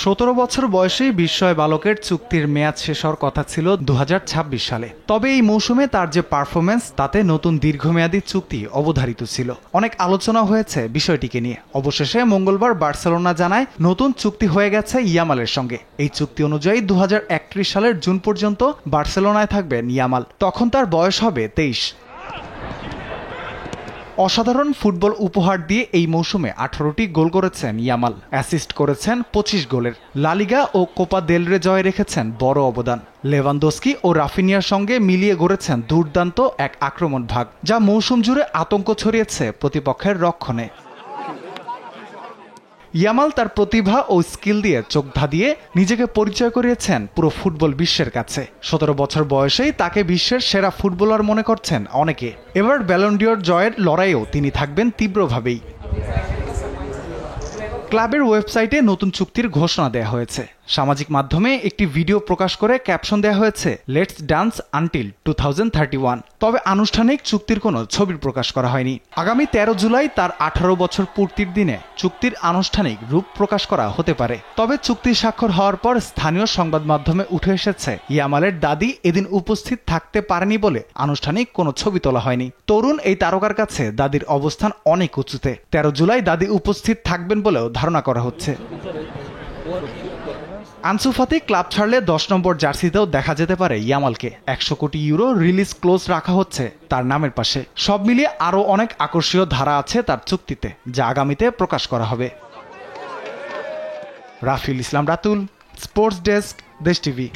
17 বছর বয়সেই বিস্ময় বালকের চুক্তির মেয়াদ শেষ হওয়ার কথা ছিল 2026 সালে। তবে এই মৌসুমে তার যে পারফরমেন্স, তাতে নতুন দীর্ঘমেয়াদী চুক্তি অবধারিত ছিল। অনেক আলোচনা হয়েছে বিষয়টিকে নিয়ে। অবশেষে মঙ্গলবার বার্সেলোনা জানায় নতুন চুক্তি হয়ে গেছে ইয়ামালের সঙ্গে। এই চুক্তি অনুযায়ী 2031 সালের জুন পর্যন্ত বার্সেলোনায় থাকবেন ইয়ামাল। তখন তার বয়স হবে 23। অসাধারণ ফুটবল উপহার দিয়ে এই মৌসুমে 18টি গোল করেছেন ইয়ামাল, অ্যাসিস্ট করেছেন 25 গোলের। লা লিগা ও কোপা দেল রে জয়ে রেখেছেন বড় অবদান। লেভানদস্কি ও রাফিনিয়ার সঙ্গে মিলিয়ে গড়েছেন দুর্দান্ত এক আক্রমণ ভাগ, যা মৌসুম জুড়ে আতঙ্ক ছড়িয়েছে প্রতিপক্ষের রক্ষণে। ইয়ামাল তার প্রতিভা ও স্কিল দিয়ে চোখ ধাঁধিয়ে নিজেকে পরিচয় করিয়েছেন পুরো ফুটবল বিশ্বের কাছে। 17 বছর বয়সেই তাকে বিশ্বের সেরা ফুটবলার মনে করছেন অনেকে। এবার ব্যালন ডিওর জয়ের লড়াইয়েও তিনি থাকবেন তীব্রভাবেই। ক্লাবের ওয়েবসাইটে নতুন চুক্তির ঘোষণা দেওয়া হয়েছে। সামাজিক মাধ্যমে একটি ভিডিও প্রকাশ করে ক্যাপশন দেওয়া হয়েছে, লেটস ডান্স আনটিল 2031। তবে আনুষ্ঠানিক চুক্তির কোনো ছবি প্রকাশ করা হয়নি। আগামী 13 জুলাই তার 18 বছর পূর্তির দিনে চুক্তির আনুষ্ঠানিক রূপ প্রকাশ করা হতে পারে। তবে চুক্তি স্বাক্ষর হওয়ার পর স্থানীয় সংবাদ মাধ্যমে উঠে এসেছে ইয়ামালের দাদি এদিন উপস্থিত থাকতে পারেনি বলে আনুষ্ঠানিক কোনো ছবি তোলা হয়নি। তরুণ এই তারকার কাছে দাদির অবস্থান অনেক উঁচুতে। 13 জুলাই দাদি উপস্থিত থাকবেন বলেও ধারণা করা হচ্ছে। আনসু ফাতি ক্লাব ছাড়লে 10 নম্বর জার্সিতেও দেখা যেতে পারে ইয়ামালকে। 100 কোটি ইউরো রিলিজ ক্লোজ রাখা হচ্ছে তার নামের পাশে। সব মিলিয়ে আরও অনেক আকর্ষণীয় ধারা আছে তার চুক্তিতে, যা আগামীতে প্রকাশ করা হবে। রাফিল ইসলাম রাতুল, স্পোর্টস ডেস্ক, দেশ টিভি।